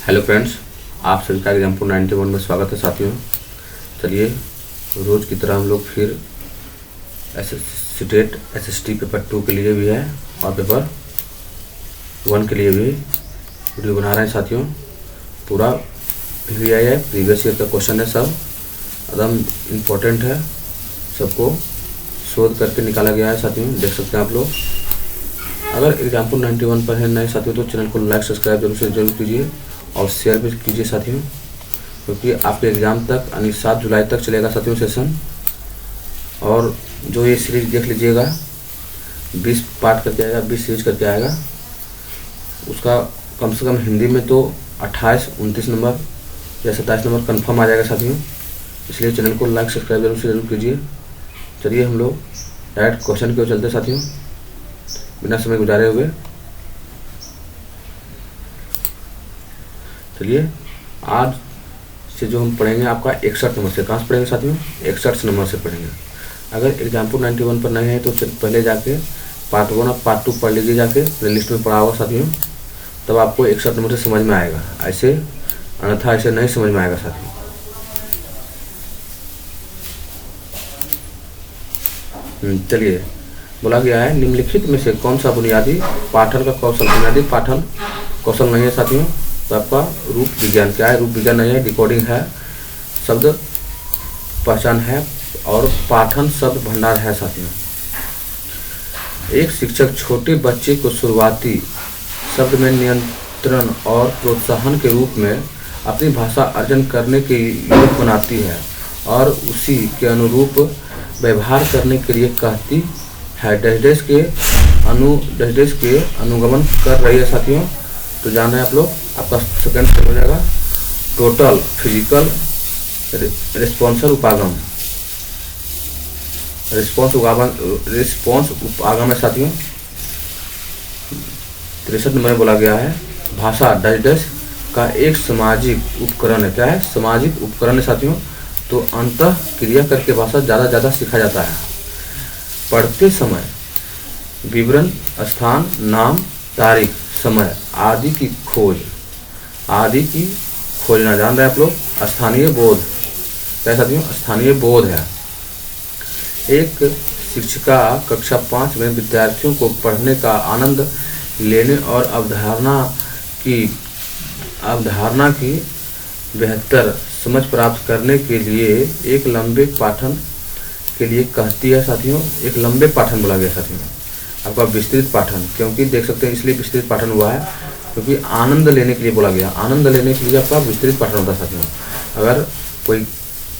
Hello friends, आप सभी का एग्जाम्पल 91 में स्वागत है साथियों। चलिए रोज़ की तरह हम लोग फिर स्टेट SST पेपर 2 के लिए भी है और पेपर 1 के लिए भी वीडियो बना रहे हैं साथियों। पूरा PVI है, प्रीवियस ईयर का क्वेश्चन है, सब एकदम इम्पोर्टेंट है, सबको शोध करके निकाला गया है साथियों। देख सकते हैं आप लोग। अगर एग्जाम्पल 91 पर है नए साथियों तो चैनल को लाइक सब्सक्राइब जरूर कीजिए और शेयर भी कीजिए साथियों, क्योंकि आपके एग्ज़ाम तक यानी 7 जुलाई तक चलेगा साथियों सेशन। और जो ये सीरीज देख लीजिएगा 20 पार्ट करके आएगा, 20 सीरीज करके आएगा, उसका कम से कम हिंदी में तो 28, 29 नंबर या 27 नंबर कन्फर्म आ जाएगा साथियों। इसलिए चैनल को लाइक सब्सक्राइब जरूर कीजिए। चलिए हम लोग डायरेक्ट क्वेश्चन की ओर चलते साथियों बिना समय गुजारे हुए। चलिए आज से जो हम पढ़ेंगे आपका 61 नंबर से। कहाँ से पढ़ेंगे साथियों? 61 नंबर से पढ़ेंगे। अगर एग्जाम्पल 91 पर नहीं है तो पहले जाके पार्ट 1 और पार्ट 2 पढ़ लीजिए, जाके प्लेलिस्ट में पढ़ा होगा साथियों, तब आपको 61 नंबर से समझ में आएगा। ऐसे अन्यथा ऐसे नहीं समझ में आएगा साथियों। चलिए बोला गया है निम्नलिखित में से कौन सा बुनियादी पाठन का कौशल, बुनियादी पाठन कौशल नहीं है साथियों। तो आपका रूप विज्ञान क्या है? रूप विज्ञान नहीं है, डिकोडिंग है, शब्द पहचान है और पाठन शब्द भंडार है साथियों। एक शिक्षक छोटे बच्चे को शुरुआती शब्द में नियंत्रण और प्रोत्साहन के रूप में अपनी भाषा अर्जन करने के योग्य बनाती है और उसी के अनुरूप व्यवहार करने के लिए कहती है। डैश के अनुगमन कर रही है साथियों। तो जान रहे हैं आप लोग, आपका सेकंड स्टेप हो जाएगा टोटल फिजिकल रिस्पॉन्स उपागम। रिस्पॉन्स उपागम है साथियों। 63 नंबर में बोला गया है भाषा डैश का एक सामाजिक उपकरण है। क्या है? सामाजिक उपकरण है साथियों। तो अंतः क्रिया करके भाषा ज़्यादा सीखा जाता है। पढ़ते समय विवरण, स्थान, नाम, तारीख, समय आदि की खोजना। जान रहे हैं आप लोग। स्थानीय बोध क्या साथियों? स्थानीय बोध है। एक शिक्षिका कक्षा 5 में विद्यार्थियों को पढ़ने का आनंद लेने और अवधारणा की बेहतर समझ प्राप्त करने के लिए एक लंबे पाठन के लिए कहती है साथियों। एक लंबे पाठन बोला गया साथियों। आपका विस्तृत पाठन, क्योंकि देख सकते हैं इसलिए विस्तृत पाठन हुआ है क्योंकि आनंद लेने के लिए बोला गया। आनंद लेने के लिए आपका विस्तृत पाठन होता है साथियों। अगर कोई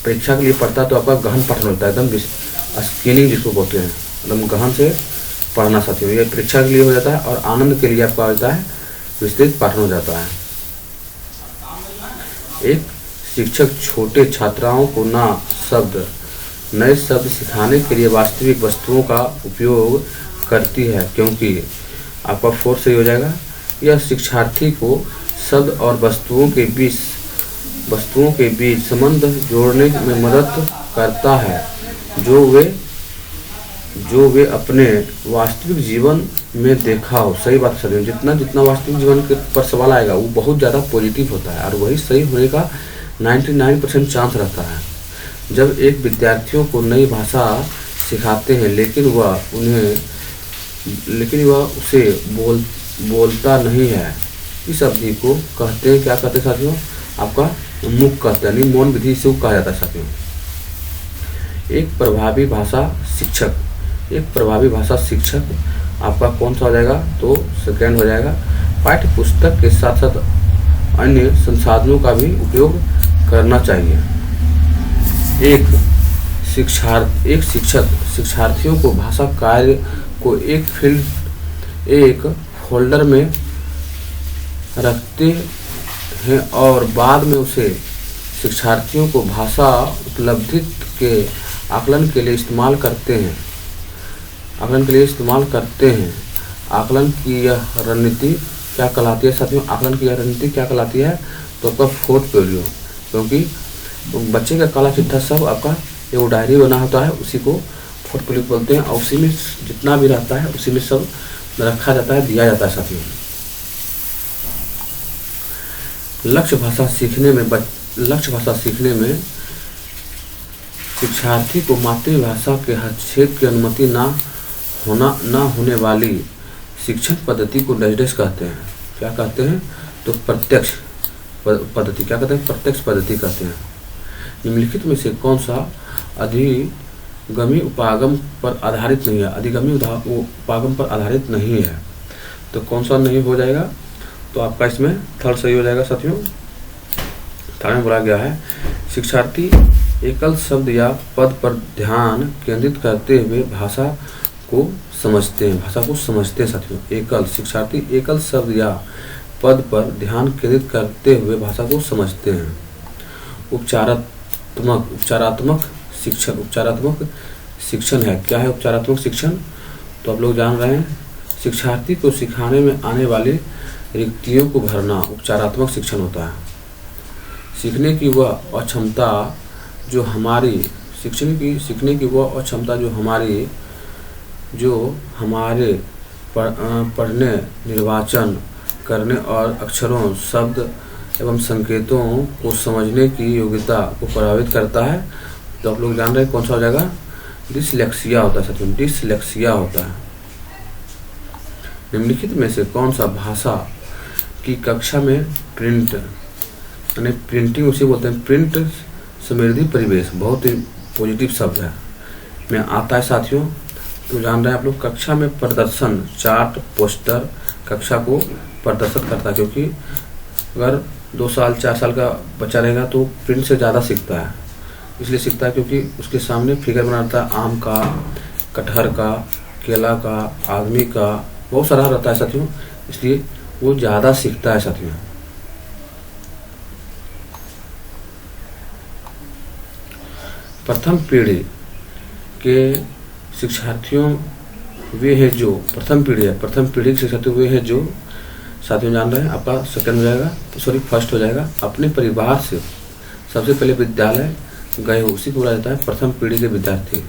परीक्षा के लिए पढ़ता है तो आपका गहन पाठन होता है, एकदम स्क्रीनिंग जिसको बोलते हैं, एकदम गहन से पढ़ना साथियों। ये परीक्षा के लिए हो जाता है और आनंद के लिए आपका होता है विस्तृत पाठन हो जाता है। एक शिक्षक छोटे छात्राओं को नए शब्द सिखाने के लिए वास्तविक वस्तुओं का उपयोग करती है, क्योंकि आपका 4 सही हो जाएगा। यह शिक्षार्थी को शब्द और वस्तुओं के बीच संबंध जोड़ने में मदद करता है जो वे अपने वास्तविक जीवन में देखा हो। सही बात है। जितना वास्तविक जीवन के पर सवाल आएगा वो बहुत ज़्यादा पॉजिटिव होता है और वही सही होने का 99% चांस रहता है। जब एक विद्यार्थियों को नई भाषा सिखाते हैं लेकिन वह उसे बोलता नहीं है, इस अवधि को कहते हैं, क्या कहते हैं साथियों? आपका मुख कहते हैं, मौन विधि से कहा जाता है साथियों। एक प्रभावी भाषा शिक्षक आपका कौन सा हो जाएगा? तो सेकेंड हो जाएगा। पाठ्य पुस्तक के साथ साथ अन्य संसाधनों का भी उपयोग करना चाहिए। एक शिक्षक शिक्षार्थियों को भाषा कार्य को एक फोल्डर में रखते हैं और बाद में उसे शिक्षार्थियों को भाषा उपलब्धि के आकलन के लिए इस्तेमाल करते हैं। आकलन की यह रणनीति क्या कहलाती है साथियों? आकलन की यह रणनीति क्या कहलाती है? तो आपका पोर्टफोलियो, क्योंकि बच्चे का काला चिट्ठा सब आपका एक डायरी बना होता है, उसी को पोर्टफोलियो बोलते हैं और उसी में जितना भी रहता है उसी में सब रखा जाता है, दिया जाता है साथियों। लक्ष्य भाषा सीखने में शिक्षार्थी को मातृभाषा के हस्तक्षेप की अनुमति न होने वाली शिक्षण पद्धति को डैश कहते हैं। क्या कहते हैं? तो प्रत्यक्ष पद्धति। क्या कहते हैं? प्रत्यक्ष पद्धति कहते हैं। निम्नलिखित में से कौन सा अधिगमी उपागम पर आधारित नहीं है? अधिगमी उपागम पर आधारित नहीं है, तो कौन सा नहीं हो जाएगा? तो आपका इसमें थर्ड सही हो जाएगा साथियों। थर्ड में बोला गया है शिक्षार्थी एकल शब्द या पद पर ध्यान केंद्रित करते हुए भाषा को समझते हैं साथियों। शिक्षार्थी एकल शब्द या पद पर ध्यान केंद्रित करते हुए भाषा को समझते हैं। उपचारात्मक शिक्षण है। क्या है उपचारात्मक शिक्षण? तो आप लोग जान रहे हैं, शिक्षार्थी को सिखाने में आने वाली रिक्तियों को भरना उपचारात्मक शिक्षण होता है। सीखने की वह अक्षमता जो हमारे पढ़ने, निर्वाचन करने और अक्षरों, शब्द एवं संकेतों को समझने की योग्यता को प्रभावित करता है। तो आप लोग जान रहे हैं कौन सा हो जाएगा? डिसलेक्सिया होता है साथियों, डिसलेक्सिया होता है। निम्नलिखित में से कौन सा भाषा की कक्षा में प्रिंटिंग उसे बोलते हैं, प्रिंट समृद्धि परिवेश, बहुत ही पॉजिटिव शब्द है, में आता है साथियों। तो जान रहे हैं आप लोग, कक्षा में प्रदर्शन, चार्ट, पोस्टर कक्षा को प्रदर्शित करता है, क्योंकि अगर 2 साल 4 साल का बच्चा रहेगा तो प्रिंट से ज़्यादा सीखता है। इसलिए सीखता है क्योंकि उसके सामने फिगर बनाता है, आम का, कटहर का, केला का, आदमी का, बहुत सारा रहता है साथियों, इसलिए वो ज़्यादा सीखता है साथियों। प्रथम पीढ़ी के शिक्षार्थियों वे हैं जो प्रथम पीढ़ी के शिक्षार्थी वे हैं जो साथियों जान रहे हैं, आपका सेकंड हो जाएगा, फर्स्ट हो जाएगा, अपने परिवार से सबसे पहले विद्यालय गए हो, उसी को बोला जाता है प्रथम पीढ़ी के विद्यार्थी।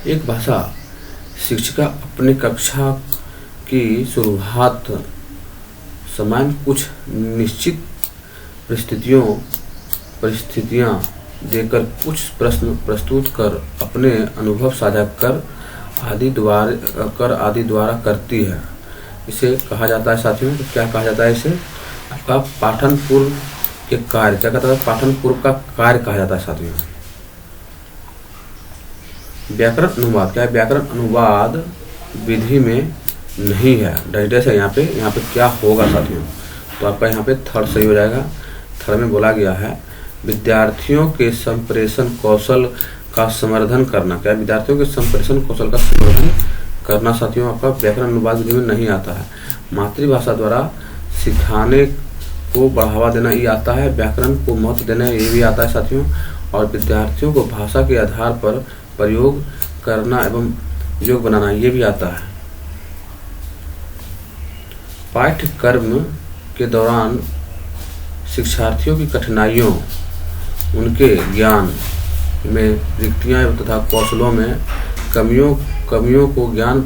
एक भाषा शिक्षिका अपने कक्षा की शुरुआत समान कुछ निश्चित परिस्थितियां देकर कुछ प्रश्न प्रस्तुत कर अपने अनुभव साझा कर आदि द्वारा करती है। इसे कहा जाता है साथियों, तो क्या कहा जाता है इसे? आपका पाठन पूर्व के कार्य, क्या कहता है? पाठन पूर्व का कार्य कहा जाता है साथियों। व्याकरण अनुवाद, क्या है? व्याकरण अनुवाद विधि में नहीं है, डैश है यहाँ पे क्या होगा साथियों? तो आपका यहाँ पे थर्ड सही हो जाएगा। थर्ड में बोला गया है विद्यार्थियों के संप्रेषण कौशल का समर्थन करना। क्या है? विद्यार्थियों के संप्रेषण कौशल का समर्थन करना साथियों आपका व्याकरण अनुवाद विधि में नहीं आता है। मातृभाषा द्वारा सिखाने को बढ़ावा देना ये आता है, व्याकरण को महत्व देना ये भी आता है साथियों, और विद्यार्थियों को भाषा के आधार पर प्रयोग करना एवं योग बनाना ये भी आता है। पाठ्यक्रम के दौरान शिक्षार्थियों की कठिनाइयों, उनके ज्ञान में रिक्तियां तथा कौशलों में कमियों को ज्ञान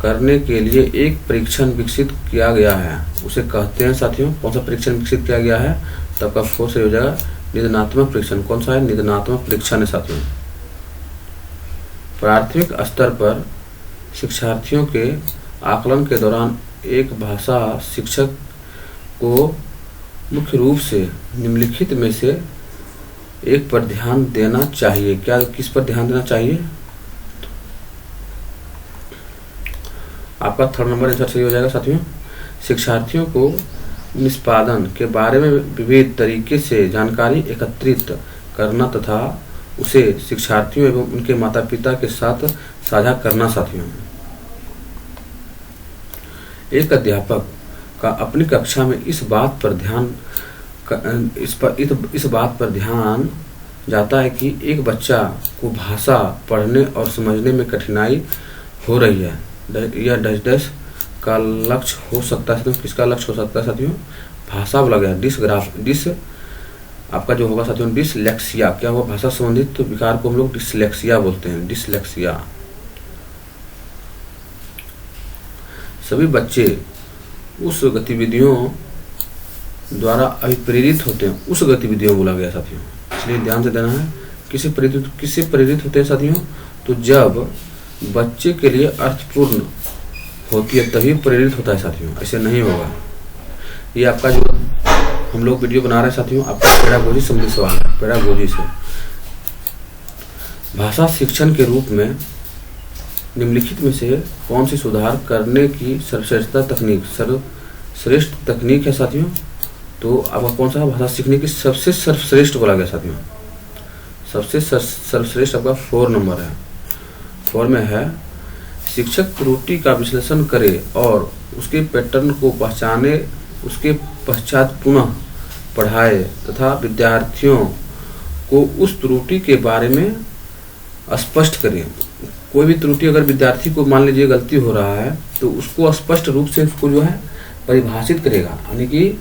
करने के लिए एक परीक्षण विकसित किया गया है, उसे कहते हैं साथियों। कौन सा परीक्षण विकसित किया गया है? तब का फोर से हो जाएगा निदानात्मक परीक्षण। कौन सा है? निदानात्मक परीक्षण है साथियों। प्राथमिक स्तर पर शिक्षार्थियों के आकलन के दौरान एक भाषा शिक्षक को मुख्य रूप से निम्नलिखित में से एक पर ध्यान देना चाहिए। क्या, किस पर ध्यान देना चाहिए? आपका थर्ड नंबर आंसर सही हो जाएगा साथियों। शिक्षार्थियों को निष्पादन के बारे में विविध तरीके से जानकारी एकत्रित करना तथा उसे शिक्षार्थियों एवं उनके माता पिता के साथ साझा करना साथियों। एक अध्यापक का अपनी कक्षा में इस बात पर ध्यान जाता है कि एक बच्चा को भाषा पढ़ने और समझने में कठिनाई हो रही है, यह डैश का लक्ष्य हो सकता है। किसका लक्ष्य हो सकता है साथियों? भाषा बोला गया, डिस आपका जो होगा साथियों डिसलेक्सिया। क्या हुआ? भाषा संबंधित तो विकार को हम लोग डिसलेक्सिया बोलते हैं, डिसलेक्सिया। सभी बच्चे उस गतिविधियों द्वारा अभिप्रेरित होते हैं उस गतिविधियों को बोला गया साथियों। इसलिए ध्यान से देना है, किससे प्रेरित होते हैं साथियों, तो जब बच्चे के लिए अर्थपूर्ण होती है तभी प्रेरित होता है साथियों, ऐसे नहीं होगा। ये आपका जो हम लोग वीडियो बना रहे हैं साथियों, आपका पेडागोजी संबंधी सवाल है। पेडागोजी से भाषा शिक्षण के रूप में निम्नलिखित में से कौन सी सुधार करने की सर्वश्रेष्ठ तकनीक है साथियों, तो आपका कौन सा भाषा सीखने की सबसे सर्वश्रेष्ठ बोला गया साथियों। सबसे सर्वश्रेष्ठ आपका 4 नंबर है। 4 में है, शिक्षक त्रुटि का विश्लेषण करे और उसके पैटर्न को पहचाने, उसके पश्चात पुनः पढ़ाए तथा विद्यार्थियों को उस त्रुटि के बारे में स्पष्ट करें। कोई भी त्रुटि अगर विद्यार्थी को मान लीजिए गलती हो रहा है तो उसको स्पष्ट रूप से उसको जो है परिभाषित करेगा, यानी कि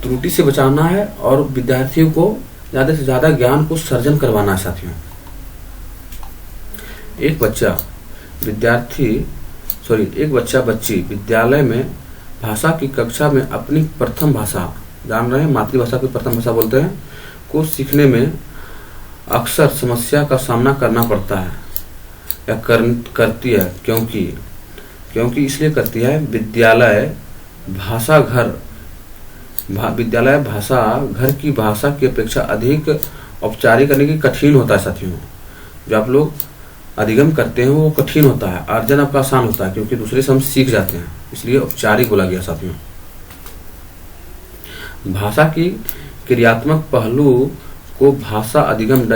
त्रुटि से बचाना है और विद्यार्थियों को ज़्यादा से ज़्यादा ज्ञान को सर्जन करवाना है साथियों। एक बच्चा बच्ची विद्यालय में भाषा की कक्षा में अपनी प्रथम भाषा, जान रहे हैं मातृभाषा की प्रथम भाषा बोलते हैं, को सीखने में अक्सर समस्या का सामना करना पड़ता है या करती है, क्योंकि इसलिए करती है विद्यालय भाषा घर की भाषा की अपेक्षा अधिक औपचारिक करने की कठिन होता है साथियों। जो आप लोग अधिगम करते हैं वो कठिन होता है, अर्जन आपका आसान होता है क्योंकि दूसरे से हम सीख जाते हैं, इसलिए औपचारिक बोला गया साथियों। भाषा की क्रियात्मक पहलू को भाषा अधिगम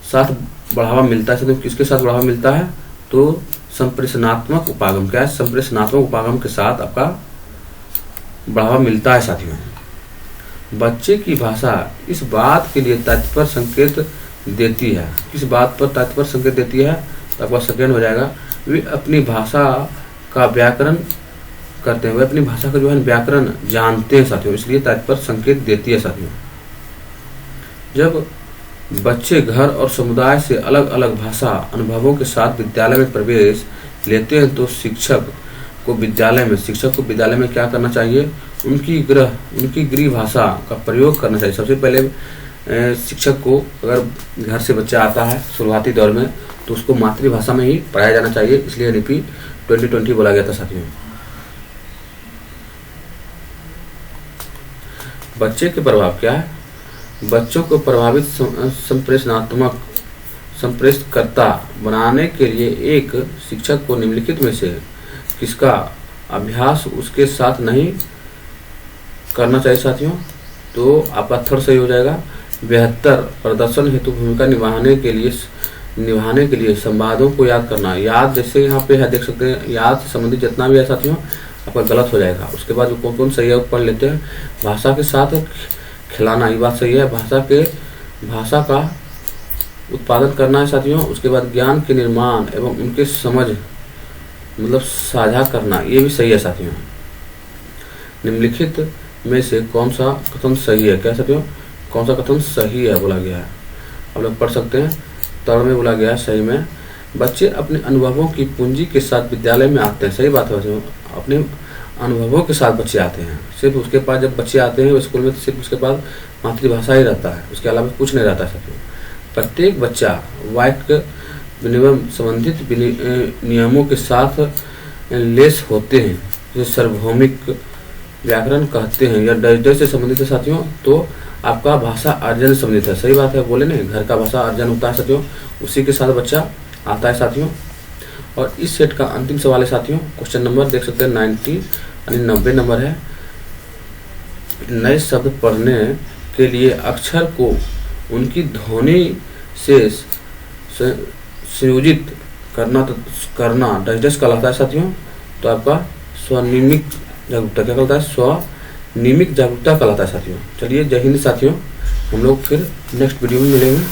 साथ बढ़ावा मिलता है। किसके साथ बढ़ावा मिलता है, तो संप्रेषणात्मक उपागम। क्या है, संप्रेषणात्मक उपागम के साथ आपका बढ़ावा मिलता है साथियों। बच्चे की भाषा इस बात के लिए तात्पर्य संकेत देती है, किस बात पर तात्पर्य संकेत देती है, तो आपका सेकेंड हो जाएगा, वे अपनी भाषा का व्याकरण करते हैं, वे अपनी भाषा का जो है व्याकरण जानते हैं साथियों, इसलिए तात्पर्य संकेत देती है साथियों। जब बच्चे घर और समुदाय से अलग अलग भाषा अनुभवों के साथ विद्यालय में प्रवेश लेते हैं तो शिक्षक को विद्यालय में क्या करना चाहिए, उनकी गृह भाषा का प्रयोग करना चाहिए। सबसे पहले शिक्षक को अगर घर से बच्चा आता है शुरुआती दौर में तो उसको मातृभाषा में ही पढ़ाया जाना चाहिए, इसलिए एनईपी 2020 बोला गया था साथियों। बच्चे के प्रभाव क्या है, बच्चों को प्रभावित संप्रेषणकर्ता बनाने के लिए एक शिक्षक को निम्नलिखित में से किसका अभ्यास उसके साथ नहीं करना चाहिए साथियों, तो आपका थर्ड सही हो जाएगा। बेहतर प्रदर्शन हेतु भूमिका निभाने के लिए संवादों को याद करना। याद जैसे यहाँ पे है देख सकते हैं, याद से संबंधित जितना भी है साथियों आपका गलत हो जाएगा। उसके बाद कौन कौन सही है पढ़ लेते हैं। भाषा के साथ खिलाना, ये बात सही है, भाषा का उत्पादन करना है साथियों। उसके बाद ज्ञान के निर्माण एवं उनके समझ मतलब साझा करना, ये भी सही है साथियों। निम्नलिखित में से कौन सा कथन सही है, क्या साथियों, कौन सा कथन सही है बोला गया है, आप लोग पढ़ सकते हैं। थर्ड में बोला गया है सही में, बच्चे अपने अनुभवों की पूंजी के साथ विद्यालय में आते हैं। सही बात है साथियों, अपने अनुभवों के साथ बच्चे आते हैं। सिर्फ उसके पास जब बच्चे आते हैं स्कूल में तो सिर्फ उसके पास मातृभाषा ही रहता है, उसके अलावा कुछ नहीं रहता साथियों। प्रत्येक बच्चा वाक्य विनिमय संबंधित नियमों के साथ लेस होते हैं, जिसे सार्वभौमिक व्याकरण कहते हैं या डर से संबंधित है साथियों। तो आपका भाषा अर्जन से संबंधित है, सही बात है, बोले नहीं, घर का भाषा अर्जन होता है साथियों, उसी के साथ बच्चा आता है साथियों। और इस सेट का अंतिम सवाल है साथियों, क्वेश्चन नंबर देख सकते हैं 90 नंबर है। नए शब्द पढ़ने के लिए अक्षर को उनकी ध्वनि से संयोजित करना डाइजेस्ट कहलाता है साथियों। तो आपका स्वनिमिक जागरूकता क्या कहलाता है, स्वनिमिक जागरूकता कहलाता है साथियों। चलिए जय हिंद साथियों, हम लोग फिर नेक्स्ट वीडियो में मिलेंगे।